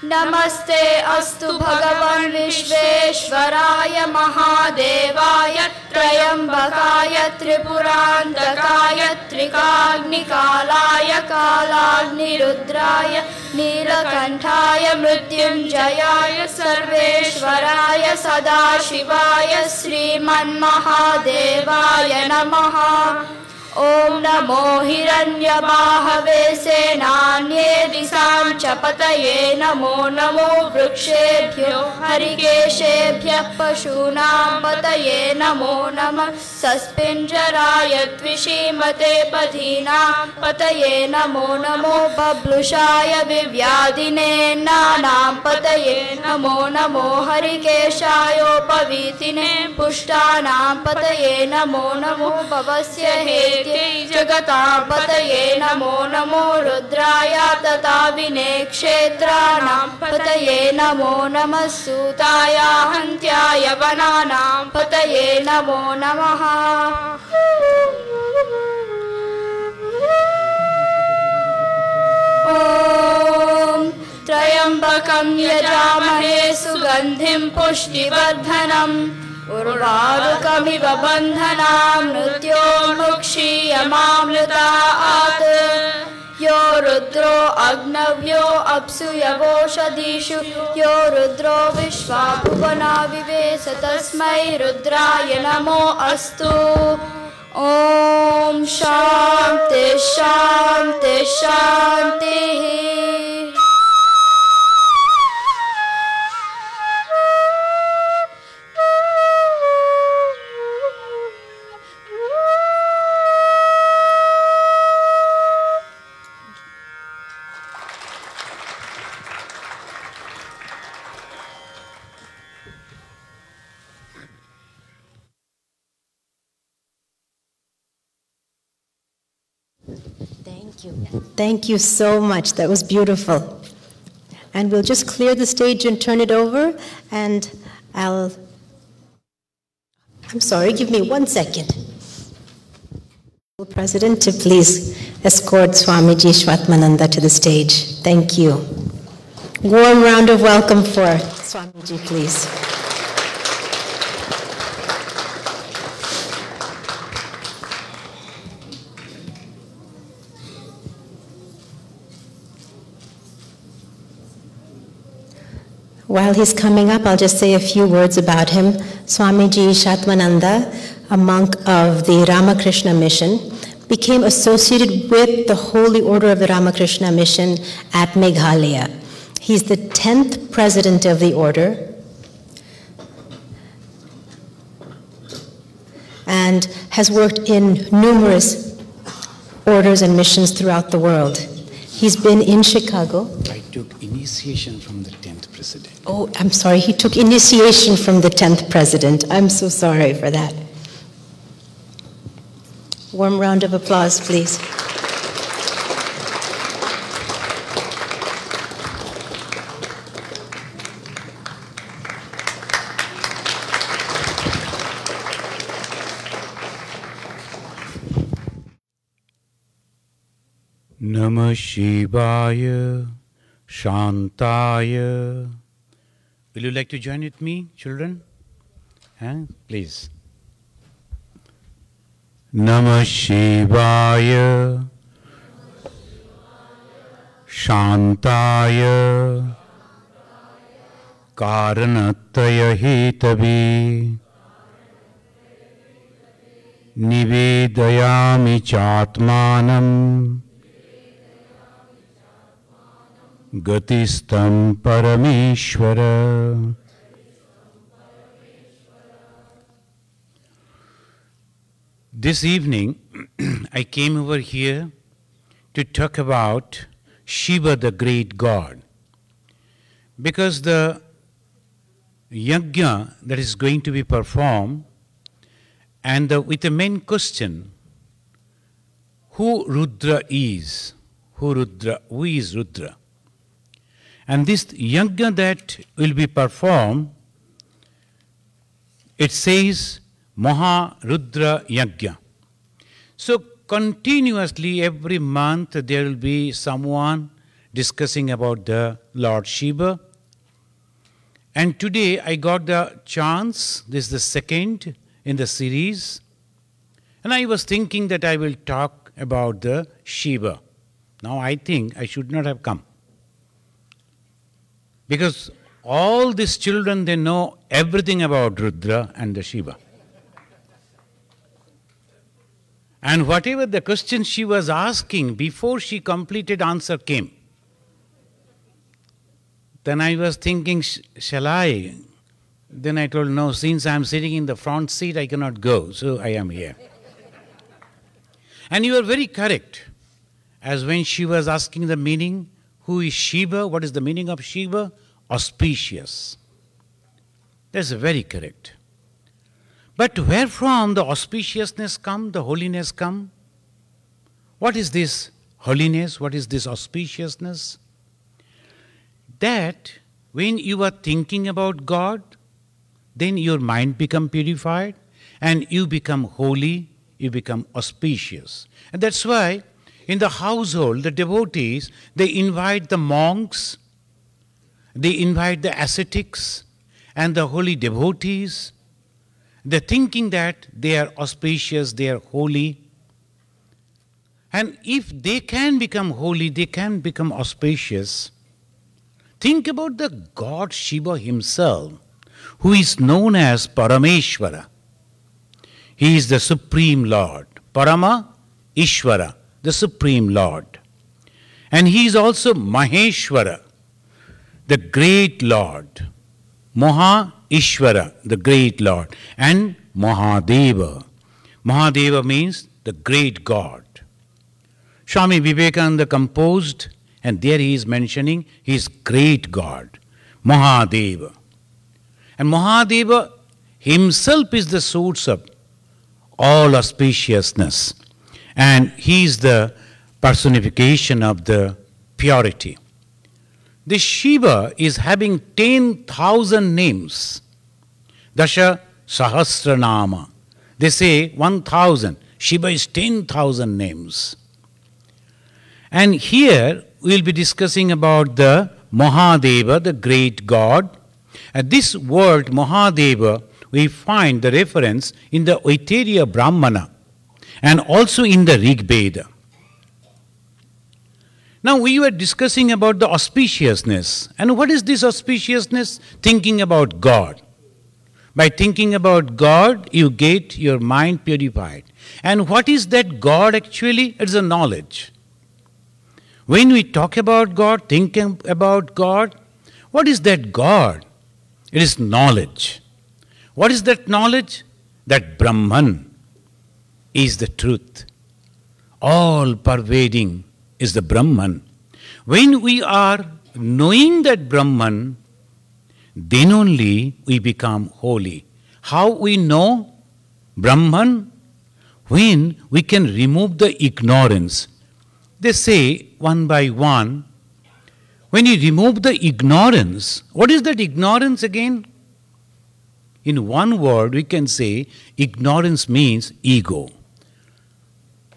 नमस्ते अस्तु भगवान् विश्वेश्वराय महादेवाय त्रयंबकाय त्रिपुरान्तकाय त्रिकाग्निकालाय कालाग्निरुद्राय नीलकण्ठाय मृत्युञ्जयाय सर्वेश्वराय सदाशिवाय श्रीमन्महादेवाय नमः। ओम नमो हिरण्यबाहवे सेनान्ये दिशां च पतये नमो नमो वृक्षेभ्यो हरिकेशेभ्यः पशूनां पतये नमो नमः सस्पिञ्जराय द्विषीमते पथीनां पतये नमो नमो बभ्लुषाय विव्याधिने नानां पतये नमो नमो हरिकेशायोपवीतिने पुष्टानां पतये नमो नमो भवस्य हेते जगतां पतये नमो नमो रुद्राय तथा विनेक्षेत्राणां पतये नमो नमः सूताय हन्त्याय वनानां पतये नमो नमः। ॐ त्र्यम्बकं यजामहे सुगन्धिं पुष्टिवर्धनम् उर्वारुकमिव बन्धनां मृत्योर्मुक्षीयमामृतात् यो रुद्रो अग्नव्यो अप्सु यवोषधीषु यो रुद्रो विश्वा भुवना विवेश तस्मै रुद्राय नमो अस्तु। ओम शांति शांति शांतिः। Thank you so much. That was beautiful. And we'll just clear the stage and turn it over, and I'm sorry, give me 1 second. President, to please escort Swamiji Shvatmananda to the stage. Thank you. Warm round of welcome for Swamiji, please. While he's coming up, I'll just say a few words about him. Swamiji Shvatmananda, a monk of the Ramakrishna Mission, became associated with the Holy Order of the Ramakrishna Mission at Meghalaya. He's the 10th president of the order and has worked in numerous orders and missions throughout the world. He's been in Chicago. I took initiation from the 10th president. Oh, I'm sorry. He took initiation from the 10th president. I'm so sorry for that. Warm round of applause, please. Namah Shivaya Shantaya. Will you like to join with me, children? Please. Namah Shivaya Shantaya Karanataya Hetavi Nivedayami Chatmanam Gatistam Parameshwara. This evening, I came over here to talk about Shiva, the great god, because the yajna that is going to be performed, and with the main question, who Rudra is, who is Rudra? And this yajna that will be performed, it says Maha Rudra Yajna. So continuously every month there will be someone discussing about the Lord Shiva. And today I got the chance, this is the second in the series, and I was thinking that I will talk about the Shiva. Now I think I should not have come, because all these children, they know everything about Rudra and the Shiva. And whatever the question she was asking, before she completed, answer came. Then I was thinking, shall I? Then I told, no, since I am sitting in the front seat, I cannot go, so I am here. And you are very correct. As when she was asking the meaning, who is Shiva? What is the meaning of Shiva? Auspicious. That's very correct. But where from the auspiciousness come, the holiness come? What is this holiness? What is this auspiciousness? That when you are thinking about God, then your mind become purified and you become holy, you become auspicious. And that's why in the household, the devotees, they invite the monks, they invite the ascetics and the holy devotees. They're thinking that they are auspicious, they are holy. And if they can become holy, they can become auspicious. Think about the God Shiva himself, who is known as Parameshwara. He is the Supreme Lord. Parama Ishvara, the Supreme Lord. And he is also Maheshwara, the great Lord. Maha Ishvara, the great Lord. And Mahadeva. Mahadeva means the great God. Swami Vivekananda composed, and there he is mentioning his great God, Mahadeva. And Mahadeva himself is the source of all auspiciousness. And he is the personification of the purity. This Shiva is having 10,000 names. Dasha Sahasranama. They say 1,000. Shiva is 10,000 names. And here we will be discussing about the Mahadeva, the great God. And this word Mahadeva, we find the reference in the Aitareya Brahmana and also in the Rig Veda. Now we were discussing about the auspiciousness. And what is this auspiciousness? Thinking about God. By thinking about God, you get your mind purified. And what is that God actually? It's a knowledge. When we talk about God, thinking about God, what is that God? It is knowledge. What is that knowledge? That Brahman is the truth. All pervading is the Brahman. When we are knowing that Brahman, then only we become holy. How we know Brahman? When we can remove the ignorance. They say one by one, when you remove the ignorance, what is that ignorance again? In one word, we can say ignorance means ego.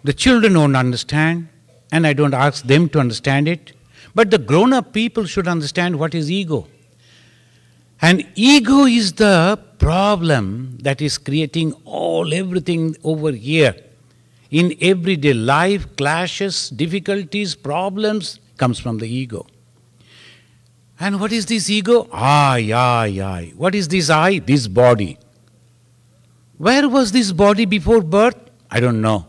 The children don't understand, and I don't ask them to understand it, but the grown-up people should understand what is ego. And ego is the problem that is creating everything over here. In everyday life, clashes, difficulties, problems comes from the ego. And what is this ego? I. What is this I? This body. Where was this body before birth? I don't know.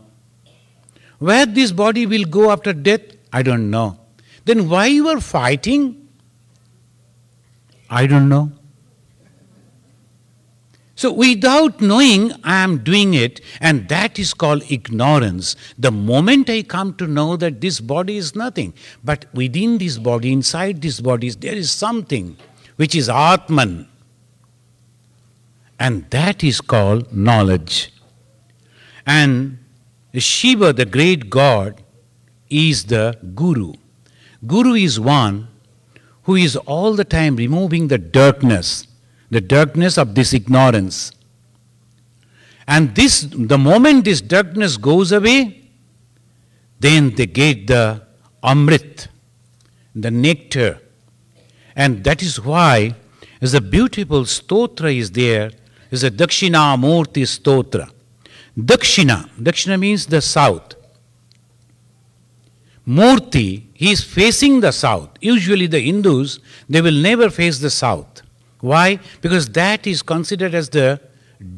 Where this body will go after death? I don't know. Then why you are fighting? I don't know. So without knowing, I am doing it, and that is called ignorance. The moment I come to know that this body is nothing, but within this body, inside this body, there is something which is Atman. And that is called knowledge. And Shiva, the great God, is the Guru. Guru is one who is all the time removing the darkness of this ignorance. And the moment this darkness goes away, then they get the Amrit, the nectar. And that is why as a beautiful stotra is there, is a Dakshina Murti stotra. Dakshina means the south. Murti, he is facing the south. Usually the Hindus, they will never face the south. Why? Because that is considered as the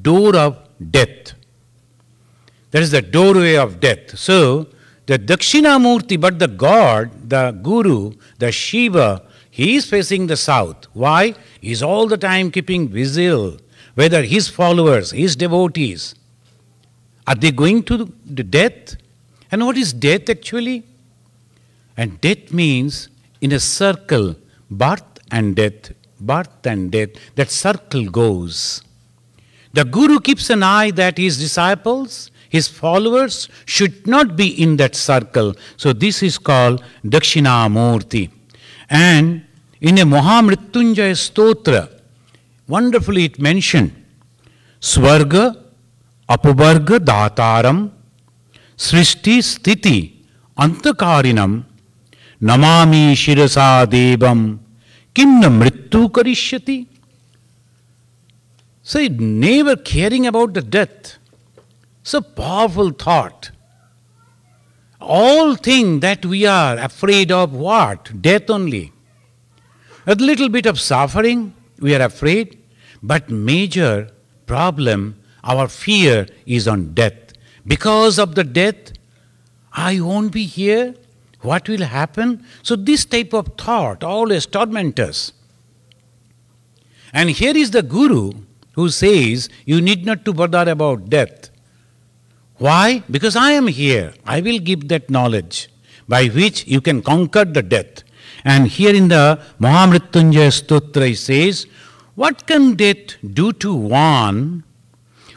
door of death. That is the doorway of death. So, the Dakshinamurti, but the God, the Guru, the Shiva, he is facing the south. Why? He is all the time keeping vigil, whether his followers, his devotees, are they going to the death? And what is death actually? And death means in a circle, birth and death, that circle goes. The Guru keeps an eye that his disciples, his followers should not be in that circle. So this is called Dakshinamurti. And in a Mahamrityunjaya Stotra, wonderfully it mentioned, Swarga, Apavarga Dataram, Srishti Sthiti, Antakarinam, Namami Shirasa Devam, Kimna Mrittu Karishyati. So never caring about the death. So powerful thought. all think that we are afraid of what? Death only. A little bit of suffering, we are afraid, but major problem, our fear is on death. Because of the death, I won't be here. What will happen? So this type of thought always torments us. And here is the Guru who says, you need not to bother about death. Why? Because I am here. I will give that knowledge by which you can conquer the death. And here in the Mahamrityunjaya Stotra he says, what can death do to one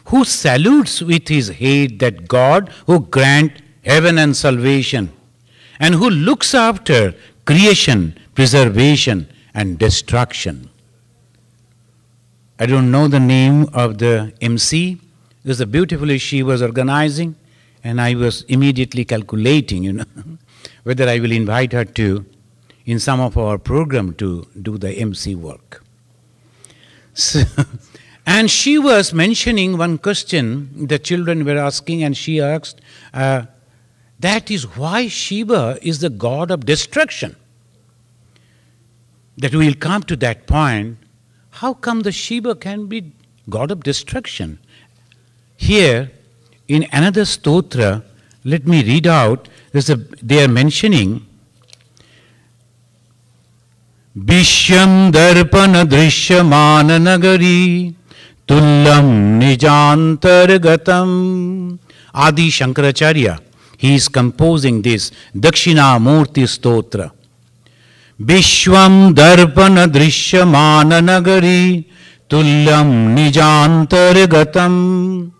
who salutes with his head that God who grant heaven and salvation, and who looks after creation, preservation and destruction? I don't know the name of the MC. It was a beautiful she was organizing, and I was immediately calculating, whether I will invite her to in some of our program to do the MC work. So, and she was mentioning one question the children were asking, and she asked, that is why Shiva is the god of destruction. That we will come to that point. How come the Shiva can be god of destruction? Here, in another stotra, let me read out, they are mentioning, Vishyam darpana drishyamana nagari tullam nijantargatam. Adi Shankaracharya, he is composing this Dakshinamurti stotra. Vishwam darpana drishyamana nagari tullam nijantargatam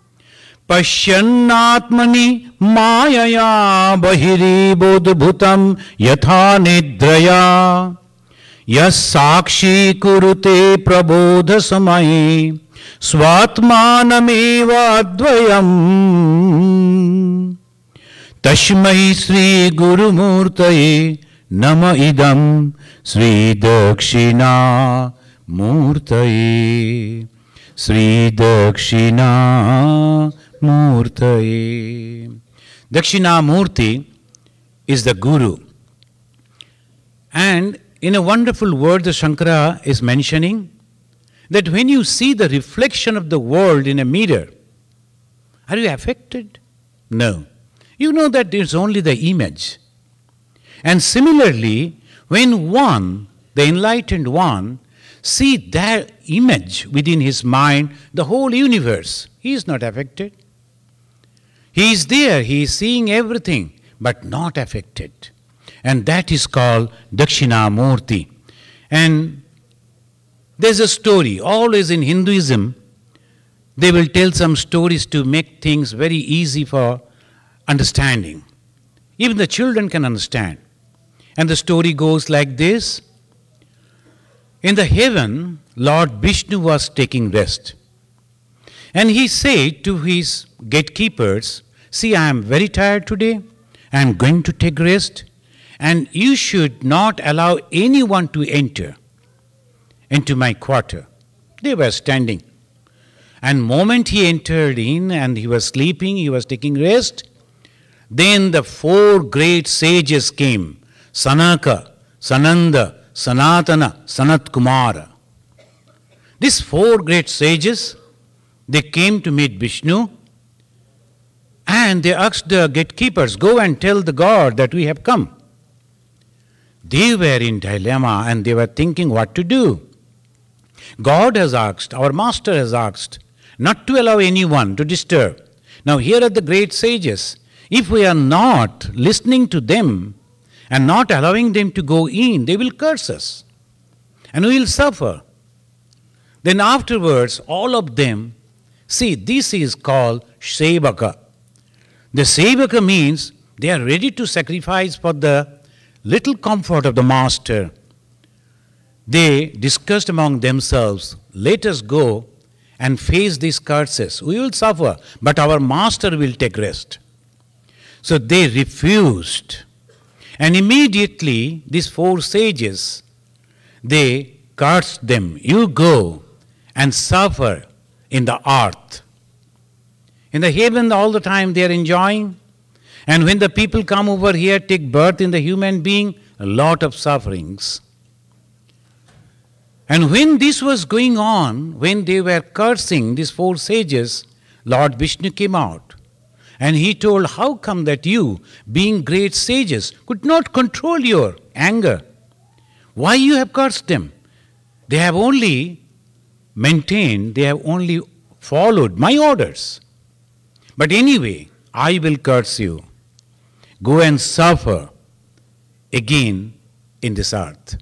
pashyannatmani mayaya bahiri bodhbhutam yatha nidraya yas sakshi kurute prabodha samaye swatmanameva advayam tashmai Sri Guru Murtaye nama idam Sri Dakshina Murtaye Sri Dakshina Murtaye. Dakshina Murti is the Guru. And in a wonderful word, the Shankara is mentioning that when you see the reflection of the world in a mirror, are you affected? No. You know that it's only the image. And similarly, when one, the enlightened one, see that image within his mind, the whole universe, he is not affected. He is there, he is seeing everything, but not affected. And that is called Dakshinamurti. And there's a story, always in Hinduism, they will tell some stories to make things very easy for understanding. Even the children can understand. And the story goes like this. In the heaven, Lord Vishnu was taking rest. And he said to his gatekeepers, see, I am very tired today. I am going to take rest. And you should not allow anyone to enter into my quarter. They were standing. And moment he entered in and he was sleeping, he was taking rest, then the four great sages came, Sanaka, Sananda, Sanatana, Sanat Kumara. These four great sages, they came to meet Vishnu and they asked the gatekeepers, go and tell the God that we have come. They were in dilemma and they were thinking what to do. God has asked, our master has asked, not to allow anyone to disturb. Now here are the great sages. If we are not listening to them and not allowing them to go in, they will curse us and we will suffer. Then afterwards, all of them, see, this is called Sevaka. The Sevaka means they are ready to sacrifice for the little comfort of the master. They discussed among themselves, let us go and face these curses. We will suffer, but our master will take rest. So they refused. And immediately, these four sages, they cursed them. You go and suffer in the earth. In the heaven, all the time they are enjoying. And when the people come over here, take birth in the human being, a lot of sufferings. And when this was going on, when they were cursing these 4 sages, Lord Vishnu came out. And he told, how come that you, being great sages, could not control your anger? Why you have cursed them? They have only maintained, they have only followed my orders. But anyway, I will curse you. Go and suffer again in this earth.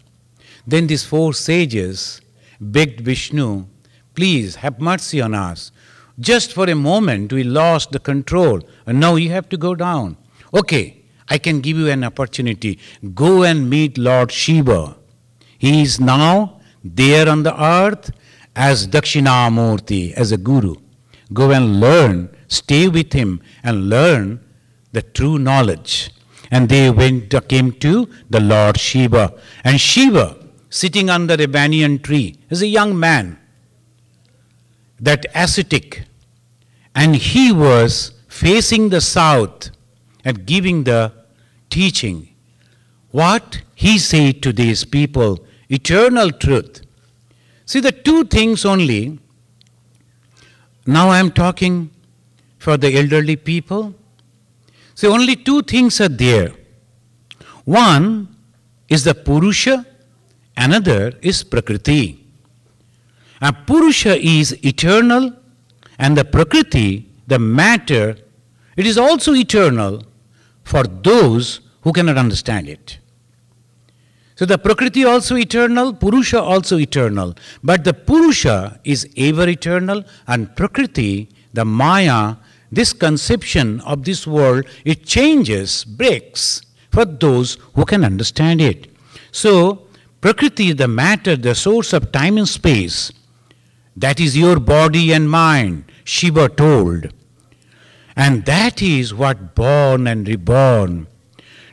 Then these 4 sages begged Vishnu, please have mercy on us. Just for a moment we lost the control and now you have to go down. Okay, I can give you an opportunity. Go and meet Lord Shiva. He is now there on the earth as Dakshinamurti, as a guru. Go and learn, stay with him and learn the true knowledge. And they came to the Lord Shiva. And Shiva, sitting under a banyan tree, is a young man, that ascetic. And he was facing the south and giving the teaching. What he said to these people, eternal truth. See, the 2 things only. Now I am talking for the elderly people. See, only 2 things are there. One is the Purusha, another is Prakriti. And Purusha is eternal, and the Prakriti, the matter, it is also eternal for those who cannot understand it. So the Prakriti also eternal, Purusha also eternal. But the Purusha is ever eternal, and Prakriti, the Maya, this conception of this world, it changes, breaks for those who can understand it. So Prakriti, the matter, the source of time and space, that is your body and mind, Shiva told. And that is what born and reborn.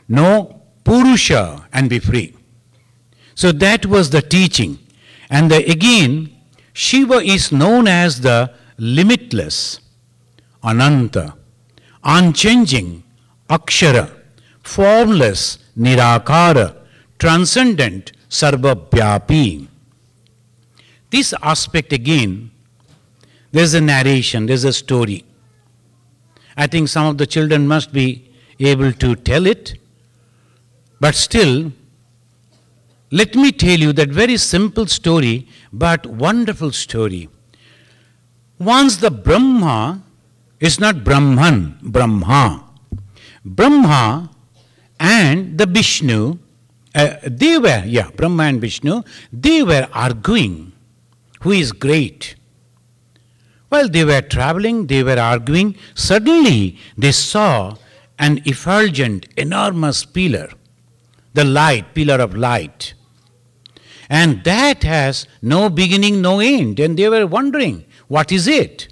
Know Purusha and be free. So that was the teaching. And again, Shiva is known as the limitless, Ananta, unchanging, Akshara, formless, Nirakara, transcendent, Sarvabhyapi. This aspect again, there's a narration, there's a story. I think some of the children must be able to tell it, but still, let me tell you that very simple story, but wonderful story. Once the Brahma is not Brahman, Brahma. Brahma and the Vishnu, Brahma and Vishnu, they were arguing who is great. While they were traveling, they were arguing. Suddenly, they saw an effulgent, enormous pillar, the light, pillar of light. And that has no beginning, no end. And they were wondering, what is it?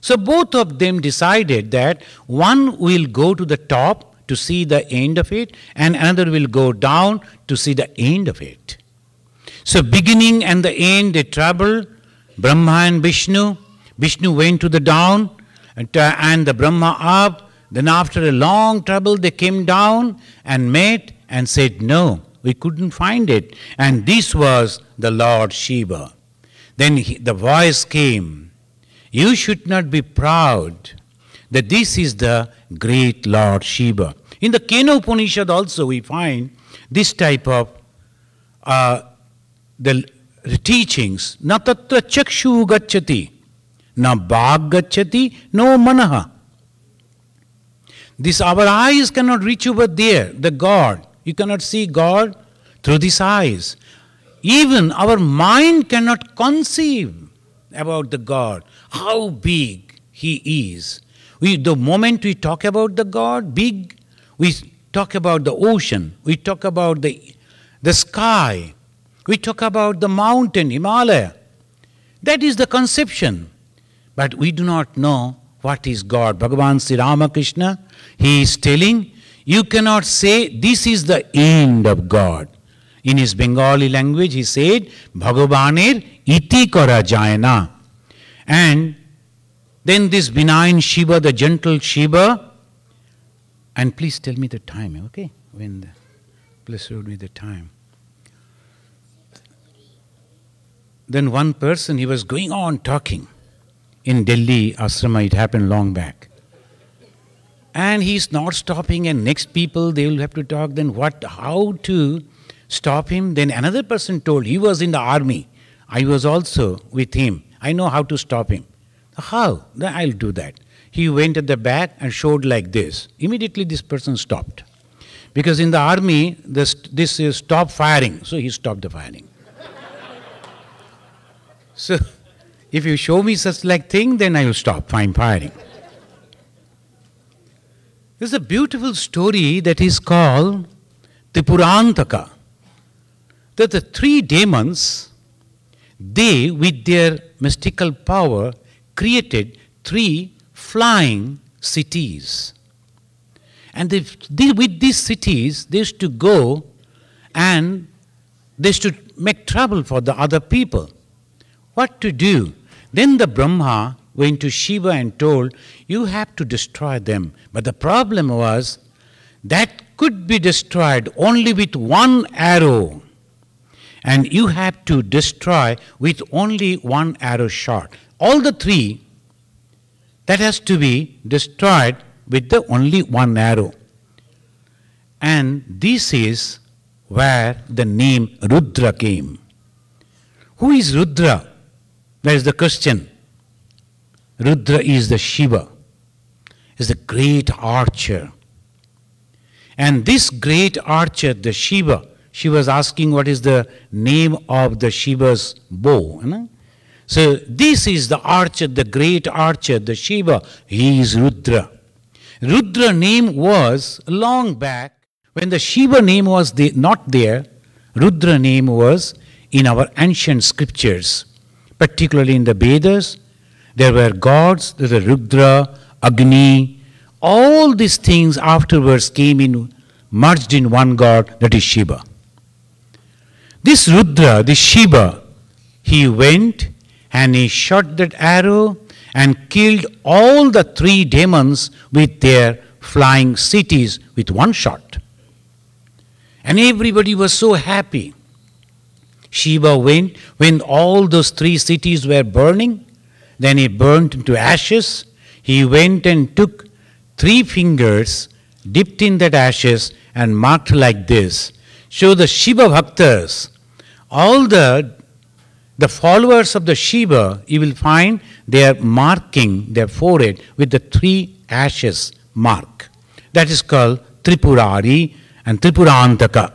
So both of them decided that one will go to the top to see the end of it, and another will go down to see the end of it. So beginning and the end, they traveled, Brahma and Vishnu. Vishnu went to the down and the Brahma up. Then after a long trouble, they came down and met and said, no, we couldn't find it. And this was the Lord Shiva. Then the voice came, you should not be proud that this is the great Lord Shiva. In the Kena Upanishad also we find this type of the teachings. Na tatra chakshu gacchati, na bhag gacchati, no manaha. This, our eyes cannot reach over there, the God. You cannot see God through these eyes. Even our mind cannot conceive about the God, how big He is. The moment we talk about the God, big, we talk about the ocean, we talk about the sky, we talk about the mountain, Himalaya. That is the conception. But we do not know what is God. Bhagavan Sri Ramakrishna, he is telling, you cannot say this is the end of God. In his Bengali language, he said, Bhagavanir iti kara jayana. And then this benign Shiva, the gentle Shiva, And please tell me the time, okay? Please read me the time. Then one person, he was going on talking. In Delhi, ashrama, it happened long back. And he's not stopping, and next people, they will have to talk. Then how to stop him? Then another person told, he was in the army. I was also with him. I know how to stop him. How? Then I'll do that. He went at the back and showed like this. Immediately this person stopped. Because in the army, this is stop firing. So he stopped the firing. So, if you show me such like thing, then I will stop firing. There's a beautiful story that is called Tripurantaka. That the three demons, they with their mystical power created three flying cities. And with these cities, they used to go and they used to make trouble for the other people. What to do? Then the Brahma went to Shiva and told, you have to destroy them. But the problem was, that could be destroyed only with one arrow. And you have to destroy with only one arrow shot. All the three, that has to be destroyed with the only one arrow. And this is where the name Rudra came. Who is Rudra? That is the question. Rudra is the Shiva, is the great archer. And this great archer, the Shiva, she was asking what is the name of the Shiva's bow. You know? So this is the archer, the great archer, the Shiva. He is Rudra. Rudra name was long back, when the Shiva name was not there, Rudra name was in our ancient scriptures, particularly in the Vedas. There were gods, there were Rudra, Agni, all these things afterwards came in, merged in one god, that is Shiva. This Rudra, this Shiva, he went and he shot that arrow and killed all the three demons with their flying cities with one shot. And everybody was so happy. Shiva went, when all those three cities were burning, then he burnt into ashes. He went and took 3 fingers, dipped in that ashes and marked like this. So the Shiva Bhaktas, all the followers of the Shiva, you will find they are marking their forehead with the 3 ashes mark. That is called Tripurari and Tripurantaka.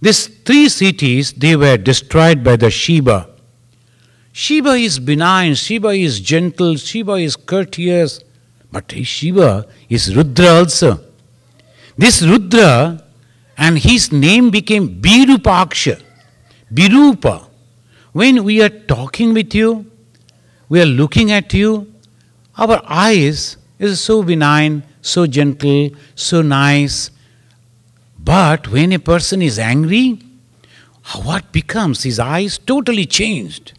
These 3 cities, they were destroyed by the Shiva. Shiva is benign, Shiva is gentle, Shiva is courteous, but Shiva is Rudra also. This Rudra, and his name became Virupaksha, Virupa. When we are talking with you, we are looking at you, our eyes is so benign, so gentle, so nice. But when a person is angry, what becomes? His eyes totally changed.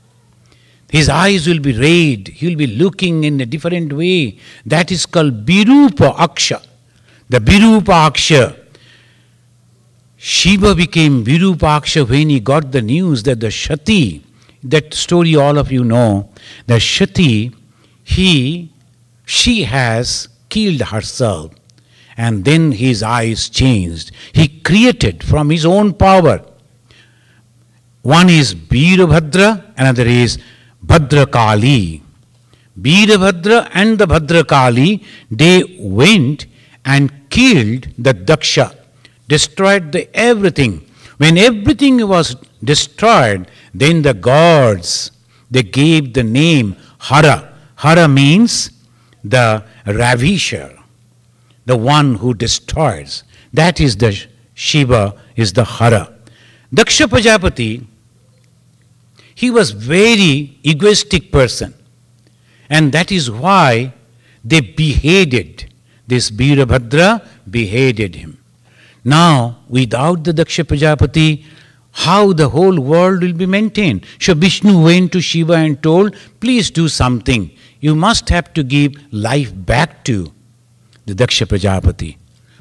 His eyes will be red, he will be looking in a different way. That is called Virupa Aksha. The Virupa Aksha. Shiva became Virupa Aksha when he got the news that the Shati, that story all of you know, the Shati, she has killed herself. And then his eyes changed. He created from his own power. One is Veerabhadra, another is Bhadrakali. Veerabhadra and the Bhadrakali, they went and killed the Daksha, destroyed everything. When everything was destroyed, then the gods, they gave the name Hara. Hara means the ravisher, the one who destroys. That is the Shiva, is the Hara. Daksha Prajapati, he was very egoistic person. And that is why they beheaded, this Veerabhadra beheaded him. Now, without the Daksha Prajapati, how the whole world will be maintained? So Vishnu went to Shiva and told, please do something. You must have to give life back to the Daksha Prajapati.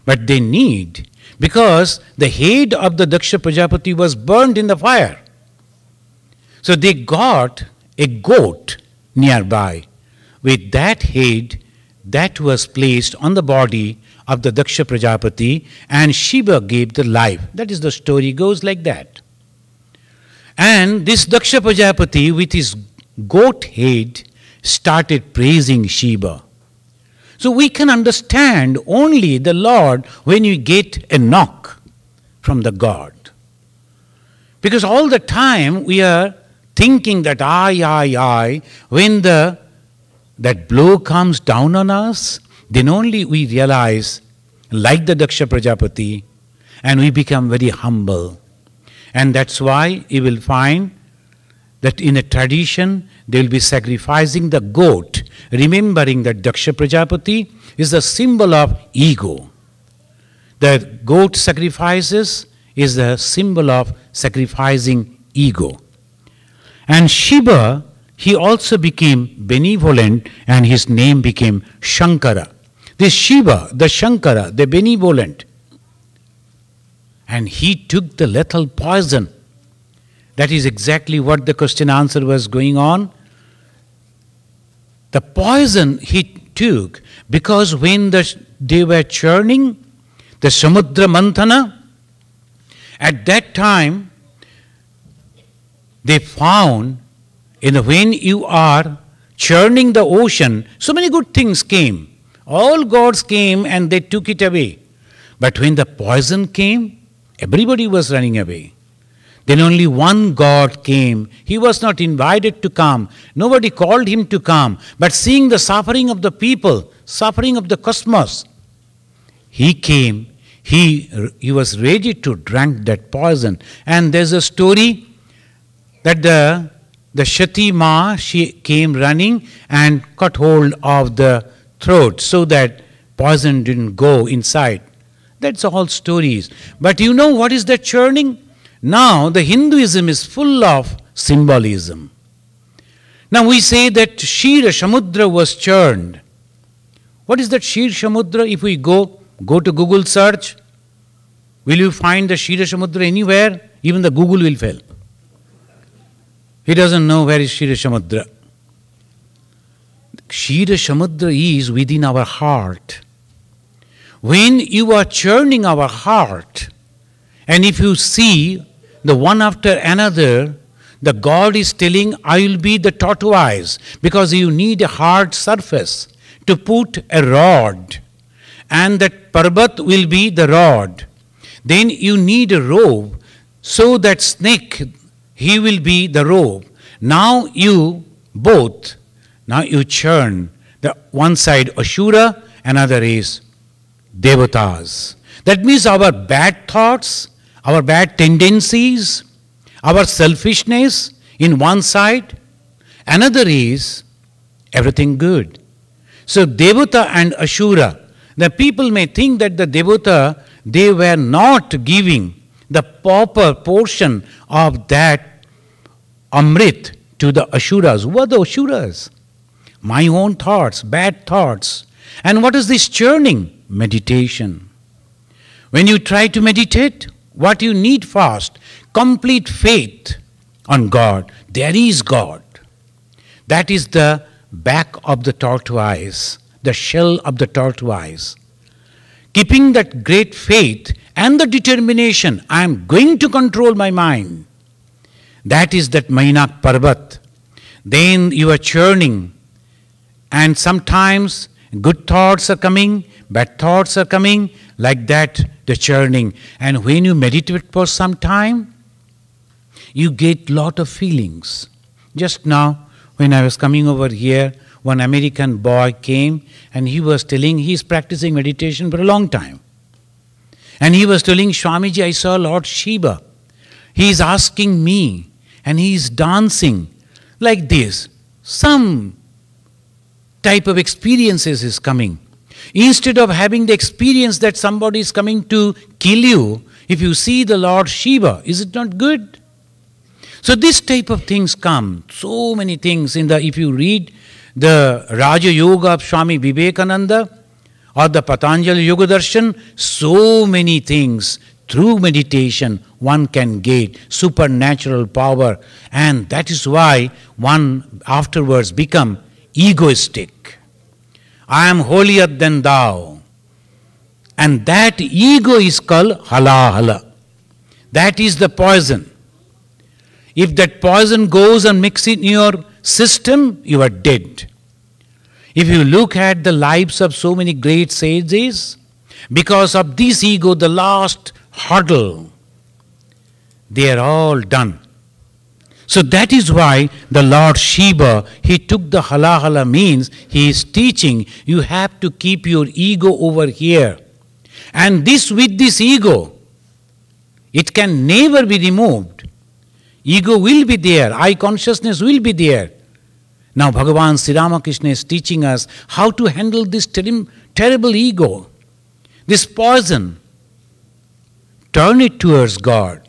but they need, because the head of the Daksha Prajapati was burned in the fire. So they got a goat nearby. With that head, that was placed on the body of the Daksha Prajapati, and Shiva gave the life. That is, the story goes like that. And this Daksha Prajapati with his goat head started praising Shiva. So we can understand only the Lord when you get a knock from the God. Because all the time we are thinking that I, when that blow comes down on us, then only we realize, like the Daksha Prajapati, and we become very humble. And that's why you will find that in a tradition they will be sacrificing the goat, remembering that Daksha Prajapati is the symbol of ego. The goat sacrifices is the symbol of sacrificing ego. And Shiva, he also became benevolent, and his name became Shankara. This Shiva, the Shankara, the benevolent, and he took the lethal poison. That is exactly what the question answer was going on. The poison he took because when they were churning the Samudra Manthana, at that time they found when you are churning the ocean, so many good things came. All gods came and they took it away. But when the poison came, everybody was running away. Then only one God came. He was not invited to come. Nobody called him to come. But seeing the suffering of the people, suffering of the cosmos, he came. He was ready to drink that poison. And there's a story that the Shati Ma, she came running and caught hold of the throat so that poison didn't go inside. That's all stories. But you know what is that churning? Now the Hinduism is full of symbolism. Now we say that Shira Samudra was churned. What is that Shira Samudra? If we go to Google search, will you find the Shira Samudra anywhere? Even the Google will fail. He doesn't know where is Shira Samudra. Shira Samudra is within our heart. When you are churning our heart, and if you see the one after another, the God is telling, I will be the tortoise, because you need a hard surface to put a rod, and that Parbat will be the rod. Then you need a rope, so that snake, he will be the rope. Now you churn. The one side Ashura, another is Devatas. That means our bad thoughts, our bad tendencies, our selfishness in one side, another is everything good. So Devata and Ashura, the people may think that the Devata, they were not giving the proper portion of that Amrit to the Asuras. Who are the Asuras? My own thoughts, bad thoughts. And what is this churning? Meditation. When you try to meditate, what you need first? Complete faith on God. There is God. That is the back of the tortoise, the shell of the tortoise. Keeping that great faith and the determination, I am going to control my mind. That is that Mainak Parvat. Then you are churning, and sometimes good thoughts are coming, bad thoughts are coming, like that, the churning. And when you meditate for some time, you get lot of feelings. Just now, when I was coming over here, one American boy came and he was telling he is practicing meditation for a long time. And he was telling, Swamiji, I saw Lord Shiva. He is asking me and he is dancing like this. Some type of experiences is coming. Instead of having the experience that somebody is coming to kill you, if you see the Lord Shiva, is it not good? So this type of things come. So many things if you read the Raja Yoga of Swami Vivekananda, or the Patanjali Yoga Darshan, so many things through meditation one can gain supernatural power, and that is why one afterwards become egoistic. I am holier than thou. And that ego is called halahala. That is the poison. If that poison goes and mixes in your system, you are dead. If you look at the lives of so many great sages, because of this ego, the last hurdle, they are all done. So that is why the Lord Shiva, he took the halahala, means he is teaching you have to keep your ego over here. And this, with this ego, it can never be removed. Ego will be there, I consciousness will be there. Now Bhagavan Sri Ramakrishna is teaching us how to handle this terrible ego, this poison. Turn it towards God.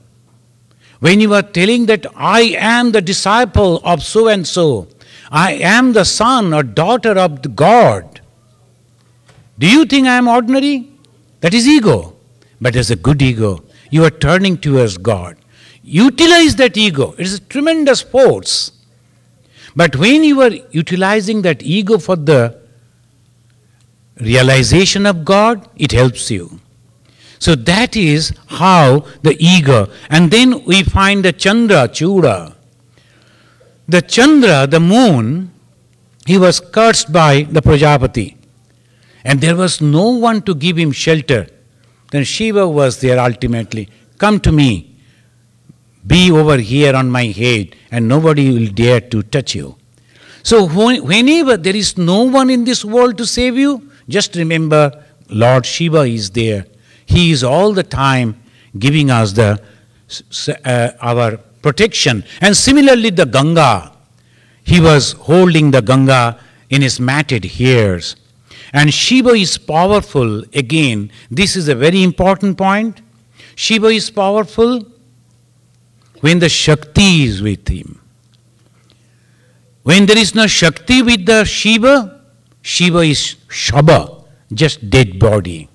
When you are telling that I am the disciple of so and so, I am the son or daughter of the God, do you think I am ordinary? That is ego. But as a good ego, you are turning towards God. Utilize that ego. It is a tremendous force. But when you are utilizing that ego for the realization of God, it helps you. So that is how the ego. And then we find the Chandra, Chura. The Chandra, the moon, he was cursed by the Prajapati. And there was no one to give him shelter. Then Shiva was there ultimately. Come to me. Be over here on my head, and nobody will dare to touch you. So whenever there is no one in this world to save you, just remember Lord Shiva is there. He is all the time giving us the our protection. And similarly the Ganga, he was holding the Ganga in his matted hairs. And Shiva is powerful again. This is a very important point. Shiva is powerful when the Shakti is with him. When there is no Shakti with the Shiva, Shiva is Shaba, just dead body.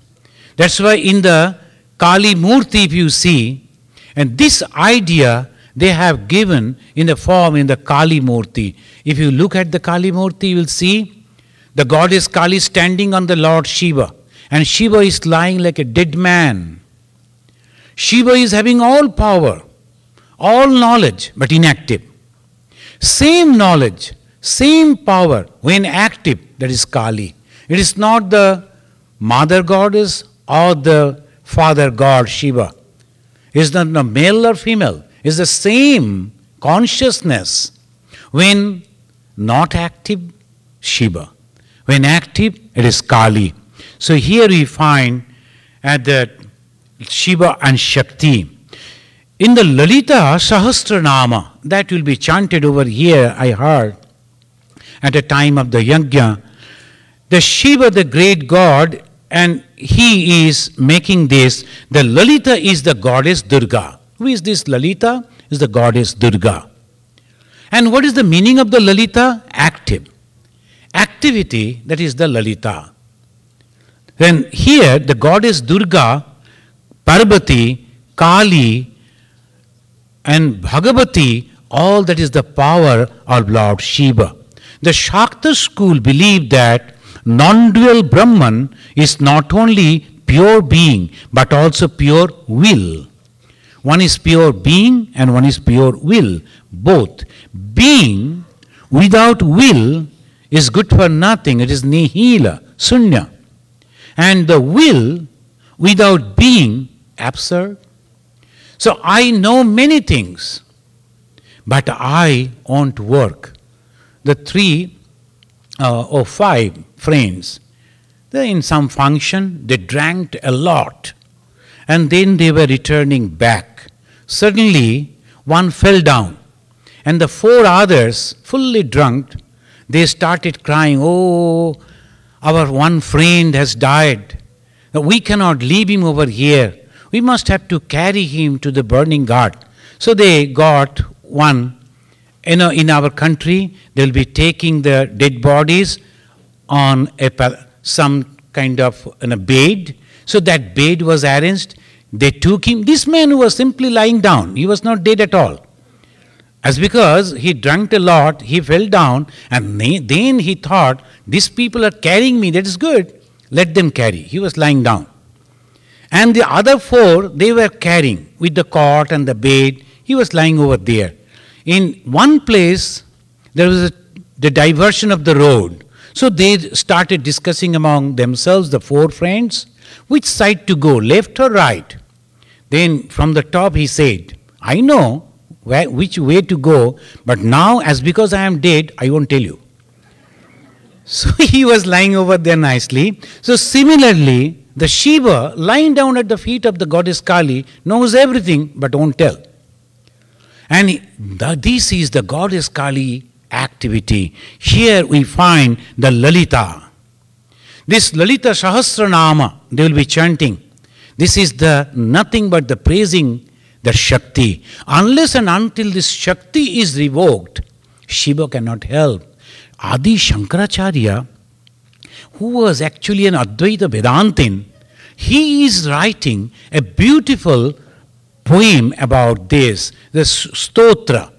That's why in the Kali Murti, if you see, and this idea they have given in the form in the Kali Murti. If you look at the Kali Murti, you will see the goddess Kali standing on the Lord Shiva, and Shiva is lying like a dead man. Shiva is having all power, all knowledge, but inactive. Same knowledge, same power when active, that is Kali. It is not the mother goddess or the father god Shiva. It is not a male or female. It is the same consciousness. When not active, Shiva. When active, it is Kali. So here we find at the Shiva and Shakti. In the Lalita Sahasranama, that will be chanted over here, I heard, at the time of the Yajna, the Shiva, the great god, and he is making this. The Lalita is the goddess Durga. Who is this Lalita? Is the goddess Durga. And what is the meaning of the Lalita? Active. Activity, that is the Lalita. Then here the goddess Durga, Parvati, Kali, and Bhagavati, all that is the power of Lord Shiva. The Shakta school believe that non-dual Brahman is not only pure being but also pure will. One is pure being and one is pure will. Both. Being without will is good for nothing. It is nihila, sunya. And the will without being, absurd. So I know many things, but I want to work. The 3 or 5 friends, they're in some function, they drank a lot, and then they were returning back. Suddenly, one fell down, and the 4 others, fully drunk, they started crying, "Oh, our one friend has died. We cannot leave him over here. We must have to carry him to the burning ghat." So they got one. In our country, they will be taking the dead bodies on some kind of in a bed. So that bed was arranged. They took him. This man was simply lying down. He was not dead at all. As because he drank a lot, he fell down, and then he thought, these people are carrying me, that is good. Let them carry. He was lying down. And the other four, they were carrying with the cot and the bed. He was lying over there. In one place, there was the diversion of the road. So they started discussing among themselves, the four friends, which side to go, left or right. Then from the top he said, I know which way to go, but now as because I am dead, I won't tell you. So he was lying over there nicely. So similarly, the Shiva lying down at the feet of the goddess Kali knows everything but won't tell. And this is the goddess Kali activity. Here we find the Lalita. This Lalita Sahasranama, they will be chanting. This is the nothing but the praising the Shakti. Unless and until this Shakti is revoked, Shiva cannot help. Adi Shankaracharya, who was actually an Advaita Vedantin, he is writing a beautiful poem about this, the stotra.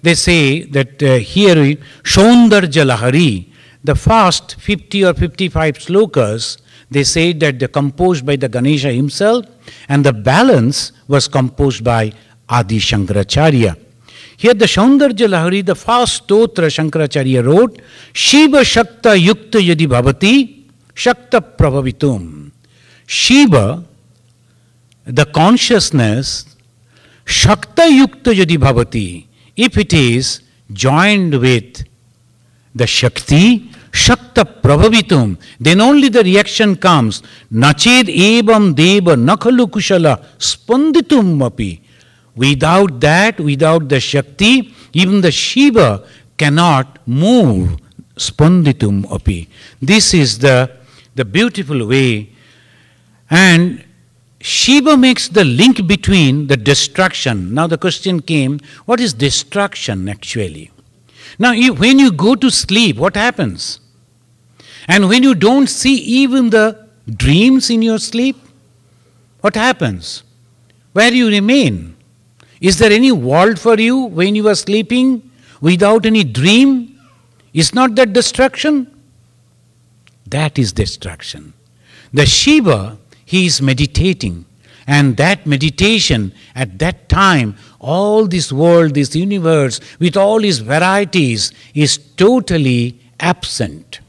They say that here, Shaundarja Lahari, the first 50 or 55 slokas, they say that they're composed by the Ganesha himself, and the balance was composed by Adi Shankaracharya. Here the Shaundarja Lahari, the first stotra Shankaracharya wrote, Shiva Shakta Yukta Yadi Bhavati Shakta Prabhavitum. Shiva, the consciousness, Shakta Yukta Yadi Bhavati, if it is joined with the Shakti, Shakta Prabhavitum, then only the reaction comes. Nached evam deva nakhalu kushala spanditum api. Without that, without the Shakti, even the Shiva cannot move. Spanditum api. This is the beautiful way. And Shiva makes the link between the destruction. Now the question came, what is destruction actually? Now, when you go to sleep, what happens? And when you don't see even the dreams in your sleep, what happens? Where you remain? Is there any world for you when you are sleeping without any dream? Is not that destruction? That is destruction. The Shiva, he is meditating. And that meditation, at that time, all this world, this universe, with all its varieties, is totally absent.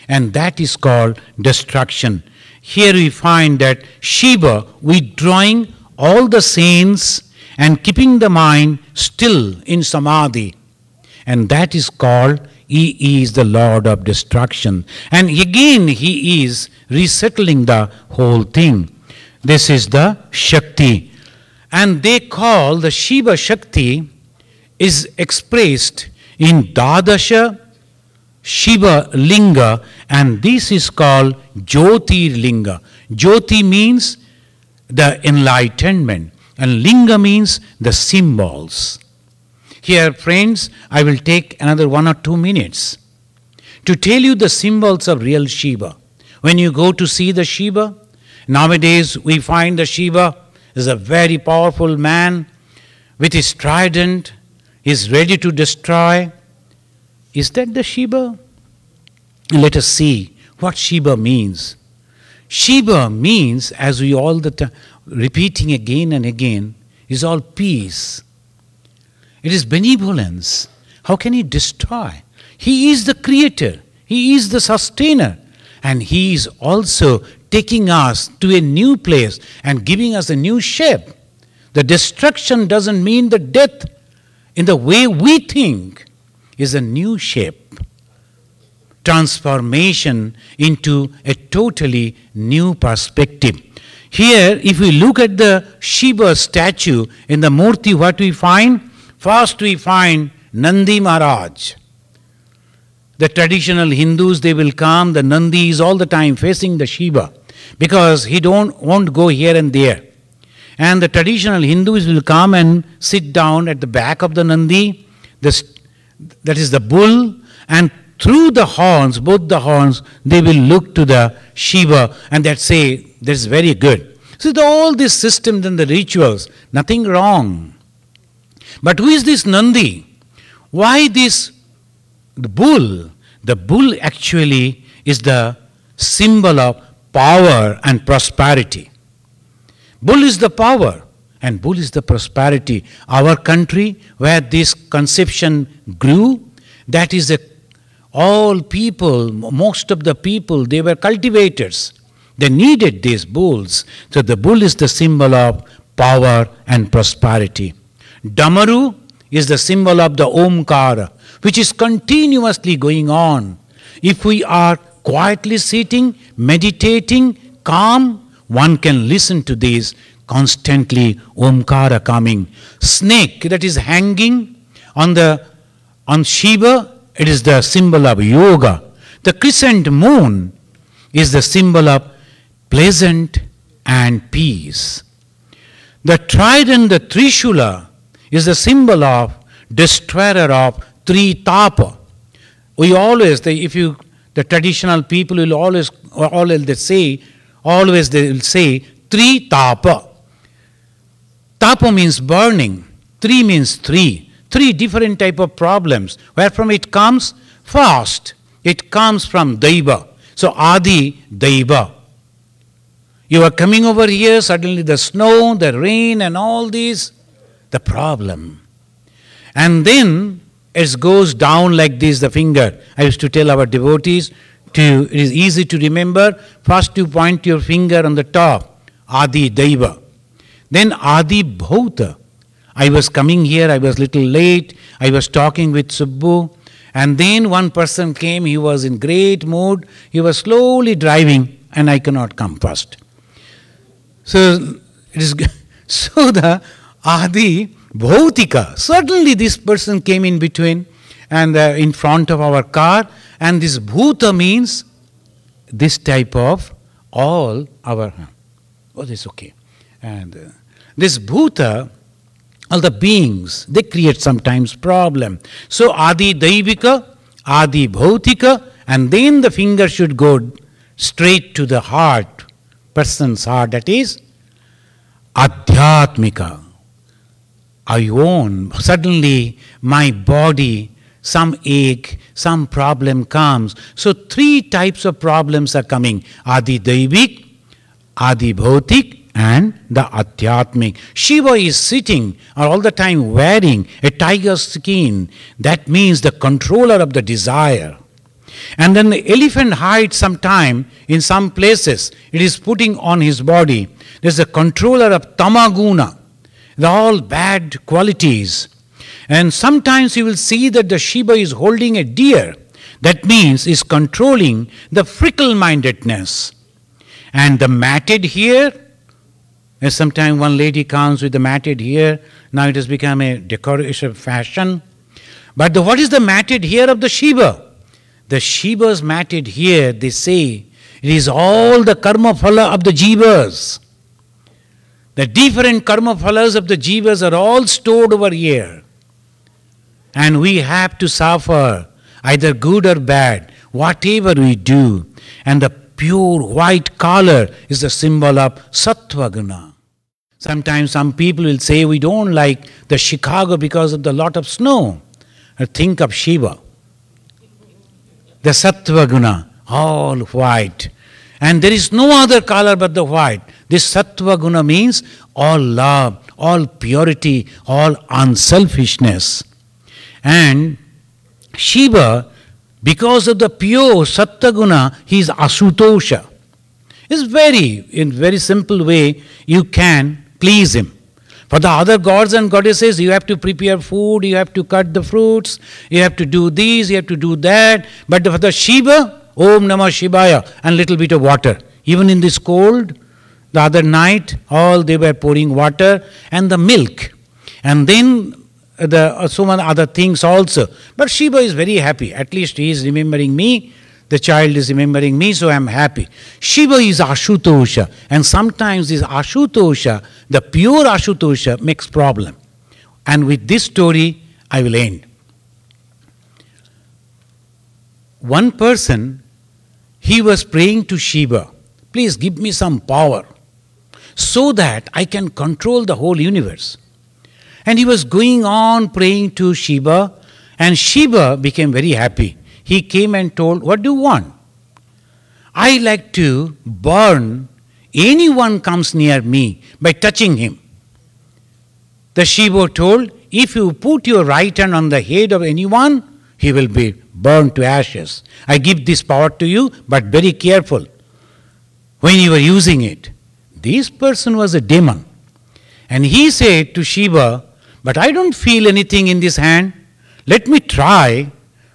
And that is called destruction. Here we find that Shiva withdrawing all the saints and keeping the mind still in samadhi. And that is called, he is the Lord of destruction. And again, he is resettling the whole thing. This is the Shakti. And they call the Shiva Shakti is expressed in Dadasha Shiva Linga, and this is called Jyoti Linga. Jyoti means the enlightenment, and Linga means the symbols. Here, friends, I will take another 1 or 2 minutes to tell you the symbols of real Shiva. When you go to see the Shiva, nowadays we find the Shiva is a very powerful man with his trident, is ready to destroy. Is that the Shiva? Let us see what Shiva means. Shiva means, as we all the time repeating again and again, is all peace. It is benevolence. How can he destroy? He is the creator. He is the sustainer. And he is also taking us to a new place and giving us a new shape. The destruction doesn't mean the death in the way we think. Is a new shape. Transformation into a totally new perspective. Here, if we look at the Shiva statue in the Murti, what we find? First we find Nandi Maharaj. The traditional Hindus, they will come, the Nandi is all the time facing the Shiva because he won't go here and there. And the traditional Hindus will come and sit down at the back of the Nandi, that is the bull, and through the horns, both the horns, they will look to the Shiva and that say, that's very good. So all these systems and the rituals, nothing wrong. But who is this Nandi? Why this the bull? The bull actually is the symbol of power and prosperity. Bull is the power and bull is the prosperity. Our country where this conception grew, that is all people, most of the people, they were cultivators. They needed these bulls. So the bull is the symbol of power and prosperity. Damaru is the symbol of the Omkara, which is continuously going on. If we are quietly sitting, meditating, calm, one can listen to this constantly Omkara coming. Snake that is hanging on Shiva, it is the symbol of yoga. The crescent moon is the symbol of pleasant and peace. The trident, the Trishula, is the symbol of destroyer of three tapa. We always, the traditional people will always they will say three tapa. Tapa means burning. Three means three. Three different type of problems. Where from it comes? First, it comes from Daiva. So Adi Daiva. You are coming over here, suddenly the snow, the rain and all these, the problem. And then it goes down like this, the finger. I used to tell our devotees, it is easy to remember. First you point your finger on the top, Adi Daiva. Then Adi Bhauta. I was coming here, I was little late, I was talking with Subbu, and then one person came, he was in great mood, he was slowly driving, and I cannot come first. So the Adi Bhautika, suddenly this person came in between and in front of our car, and this Bhuta means this type of all our, oh, this is okay. And this Bhuta, all the beings, they create sometimes problem. So Adi Daivika, Adi Bhautika, and then the finger should go straight to the heart, person's heart, that is Adhyatmika. I own, suddenly my body, some ache, some problem comes. So three types of problems are coming. Adi Daivik, Adi Bhautik, and the Adhyatmik. Shiva is sitting all the time wearing a tiger's skin. That means the controller of the desire. And then the elephant hides sometime in some places. It is putting on his body. There's a controller of Tamaguna. They're all bad qualities. And sometimes you will see that the Shiva is holding a deer. That means is controlling the fickle-mindedness. And the matted hair, sometimes one lady comes with the matted hair. Now it has become a decoration fashion. But what is the matted hair of the Shiva? The Shiva's matted hair, they say, it is all the karma phala of the jivas. The different karma phalas of the jivas are all stored over here. And we have to suffer, either good or bad, whatever we do. And the pure white color is the symbol of Sattva Guna. Sometimes some people will say, we don't like the Chicago because of the lot of snow. Think of Shiva. The Sattva Guna, all white. And there is no other color but the white. This Sattva Guna means all love, all purity, all unselfishness. And Shiva, because of the pure Sattva Guna, he is Asutosha. It's in very simple way, you can please him. For the other gods and goddesses, you have to prepare food, you have to cut the fruits, you have to do this, you have to do that. But for the Shiva, Om Namah Shivaya, and little bit of water. Even in this cold, the other night, all they were pouring water and the milk. And then so many other things also. But Shiva is very happy. At least he is remembering me. The child is remembering me, so I am happy. Shiva is Ashutosha. And sometimes this Ashutosha, the pure Ashutosha, makes problem. And with this story, I will end. one person, he was praying to Shiva, please give me some power so that I can control the whole universe. And he was going on praying to Shiva, and Shiva became very happy. He came and told, what do you want? I like to burn anyone comes near me by touching him. The Shiva told, if you put your right hand on the head of anyone, he will be burned to ashes. I give this power to you, but very careful when you are using it. This person was a demon. And he said to Shiva, but I don't feel anything in this hand. Let me try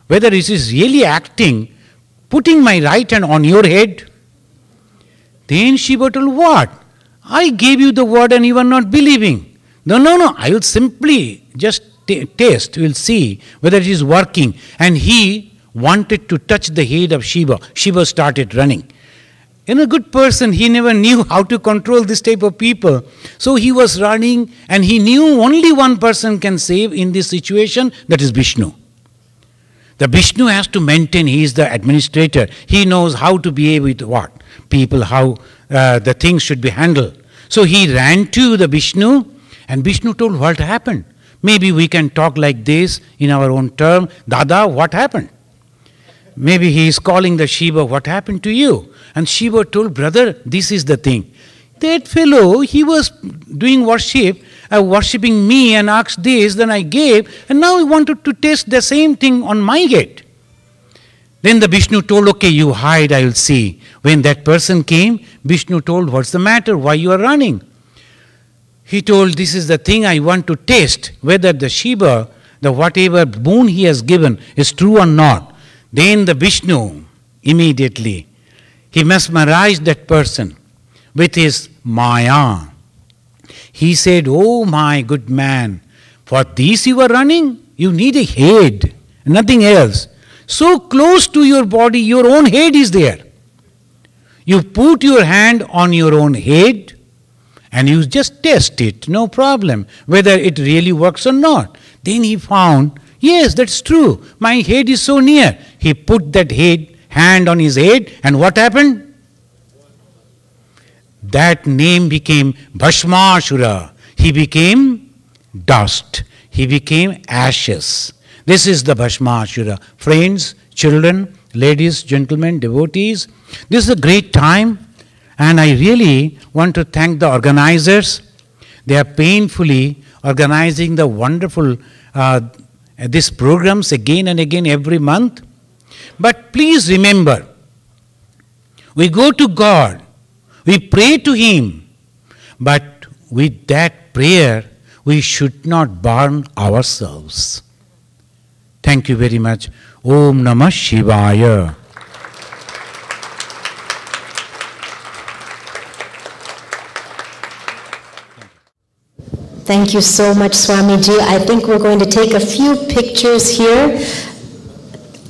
whether it is really acting, putting my right hand on your head. Then Shiva told, what? I gave you the word and you are not believing. No, I will simply just taste, we will see whether it is working. And he wanted to touch the head of Shiva. Shiva started running. A good person, he never knew how to control this type of people. So he was running, and he knew only one person can save in this situation, that is Vishnu. The Vishnu has to maintain, he is the administrator. He knows how to behave with what? People, how the things should be handled. So he ran to the Vishnu, and Vishnu told, what happened? Maybe we can talk like this in our own term. Dada, what happened? Maybe he is calling the Shiva, what happened to you? And Shiva told, brother, this is the thing. That fellow, he was doing worship, worshipping me and asked this, then I gave, and now he wanted to test the same thing on my head. Then the Vishnu told, okay, you hide, I will see. When that person came, Vishnu told, what's the matter, why you are running? He told, this is the thing I want to test, whether the Shiva, the whatever boon he has given is true or not. Then the Vishnu, immediately, he mesmerized that person with his Maya. He said, oh my good man, for this you are running, you need a head, nothing else. So close to your body, your own head is there. You put your hand on your own head and you just test it, no problem, whether it really works or not. Then he found, yes, that's true, my head is so near. He put that hand on his head, and what happened? That name became Bhasmashura. He became dust. He became ashes. This is the Bhasmashura. Friends, children, ladies, gentlemen, devotees, this is a great time, and I really want to thank the organizers. They are painfully organizing the wonderful these programs again and again every month. But please remember, we go to God, we pray to Him, but with that prayer, we should not burn ourselves. Thank you very much. Om Namah Shivaya. Thank you so much, Swamiji. I think we're going to take a few pictures here.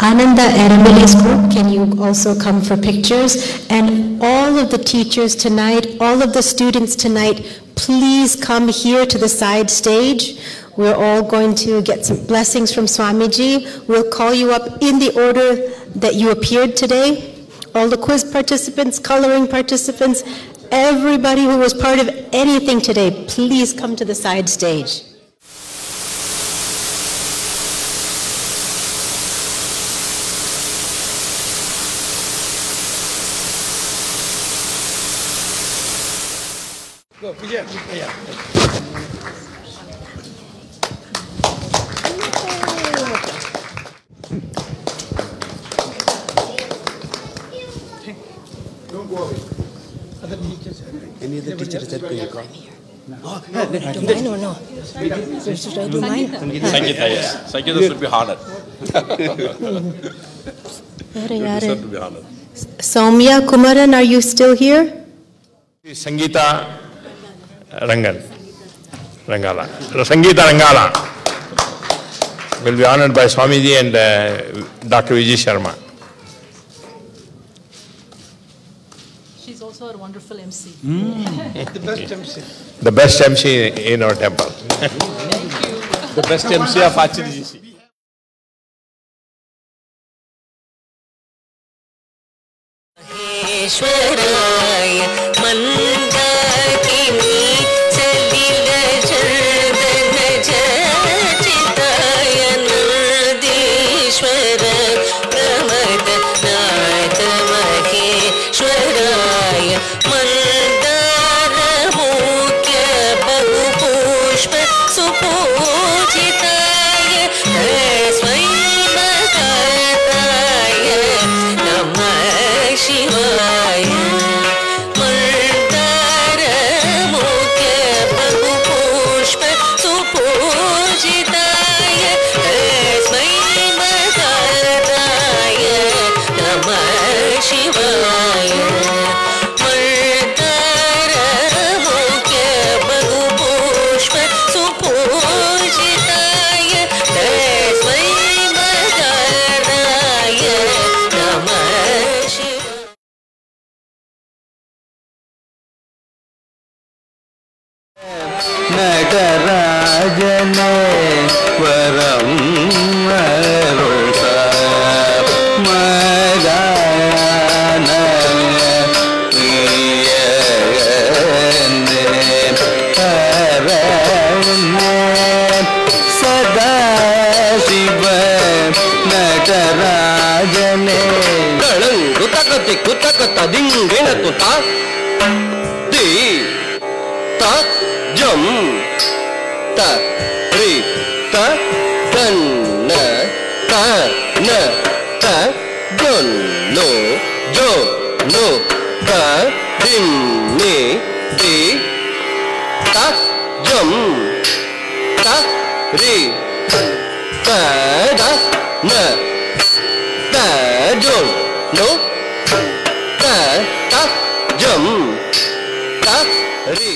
Ananda Erami's group, can you also come for pictures? And all of the teachers tonight, all of the students tonight, please come here to the side stage. We're all going to get some blessings from Swamiji. We'll call you up in the order that you appeared today. All the quiz participants, coloring participants, everybody who was part of anything today, please come to the side stage. Go, Vijay. Yeah. Don't go away. Other teachers. Any other teacher that can you call? No. Do mine? Sangeeta, yes. Sangeeta should be honored. This should be honored. Soumya Kumaran, are you still here? Sangeeta Rangala. Sangeeta Rangala will be honored by Swamiji and Dr. Vijay Sharma. She's also a wonderful MC. The best MC. The best MC in our temple. Thank you. The best MC of Acharya. नन्दीश्वराय Mandakini सलिलचन्दन चर्चिताय Nandishwar प्रमदनाथ महेश्वराय मन्दारमुख्य बहुपुष्प सुपूजिताय तस्मै मकरताय नमः शिवाय मन्दारमुख्य बहुपुष्प सुपूजिताय तस्मै मकरताय नमः शिवाय मन्दारमुख्य बहुपुष्प सुपूजिताय तस्मै मकरताय नमः शिवाय नटराजने वरं अरुष मदान प्रियने हरणे सदा शिव नटराजने कुतकति कुतकत दिंगेन तुता दी ता जम ता रि ता तन ता न ता जन नो जो नो ता दिम नि दी ता जम ता रि ता दा न ता जन नो ता ता जम ता रि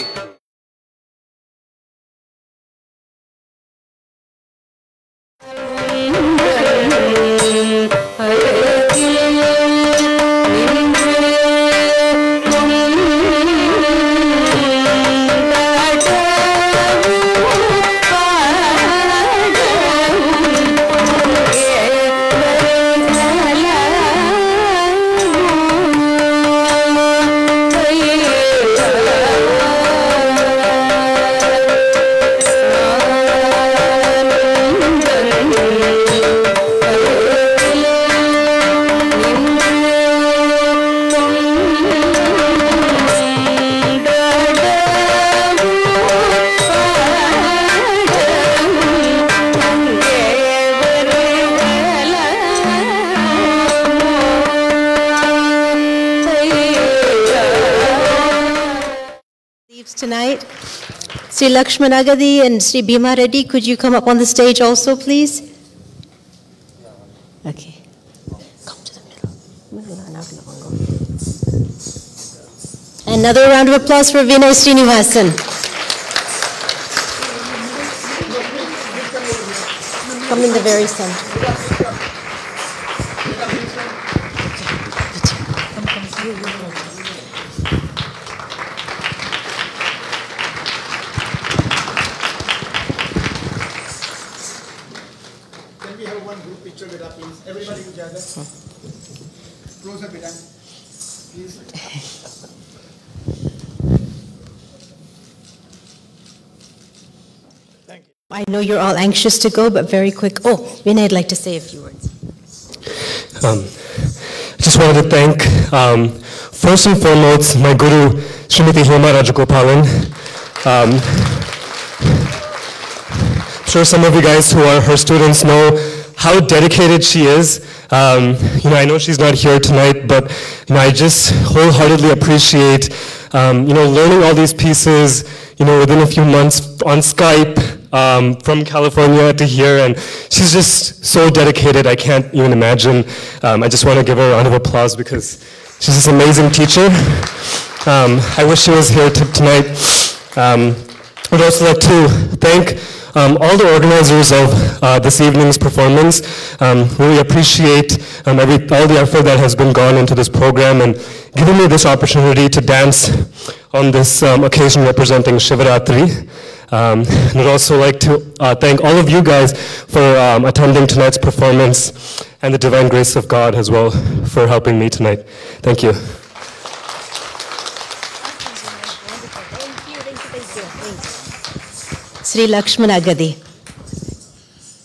Tonight, Sri Lakshmanagadi and Sri Bhima Reddy, could you come up on the stage also, please? Okay. Come to the middle. Another round of applause for Vinay Srinivasan. Come in the very center. Everybody together. Close up, please. Thank you. I know you're all anxious to go, but very quick. Oh, Vinay, I'd like to say a few words. I just wanted to thank, first and foremost, my guru, Srimati Hema Rajagopalan. I'm sure some of you guys who are her students know how dedicated she is. I know she's not here tonight, but I just wholeheartedly appreciate, learning all these pieces, within a few months on Skype, from California to here, and she's just so dedicated. I can't even imagine. I just want to give her a round of applause because she's this amazing teacher. I wish she was here tonight. I'd also like to thank all the organizers of this evening's performance. Really appreciate all the effort that has been gone into this program and giving me this opportunity to dance on this occasion representing Shivaratri. I'd also like to thank all of you guys for attending tonight's performance and the divine grace of God as well for helping me tonight. Thank you. Sri Lakshman Agadi.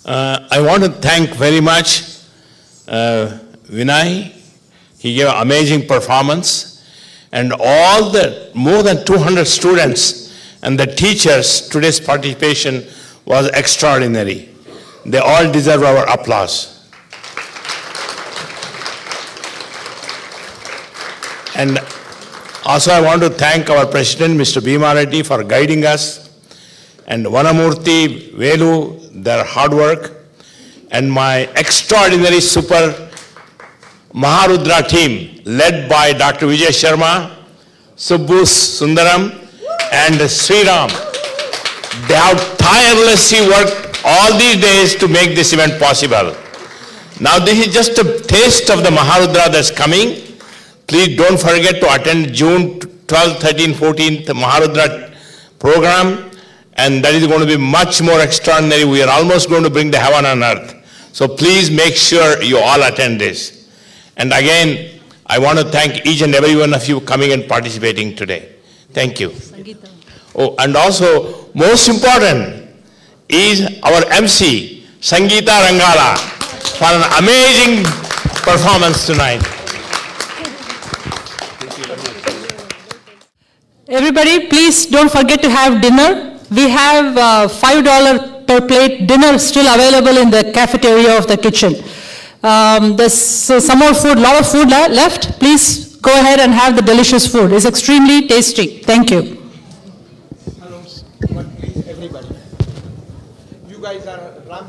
I want to thank very much Vinay. He gave an amazing performance, and all the more than 200 students and the teachers, today's participation was extraordinary. They all deserve our applause. And also I want to thank our President, Mr. Bhima Reddy, for guiding us, and Vanamurthy, Velu, their hard work, and my extraordinary super Maharudra team, led by Dr. Vijay Sharma, Subbu Sundaram, and Sriram. They have tirelessly worked all these days to make this event possible. Now this is just a taste of the Maharudra that's coming. Please don't forget to attend June 12th, 13th, 14th Maharudra program, and that is going to be much more extraordinary. We are almost going to bring the heaven on earth. So please make sure you all attend this. And again, I want to thank each and every one of you coming and participating today. Thank you. Sangeeta. Oh, and also, most important is our MC, Sangeeta Rangala, for an amazing performance tonight. Everybody, please don't forget to have dinner. We have $5 per plate dinner still available in the cafeteria of the kitchen. There's some more food, lot of food left. Please go ahead and have the delicious food. It's extremely tasty. Thank you. Hello, please, everybody. You guys are Ram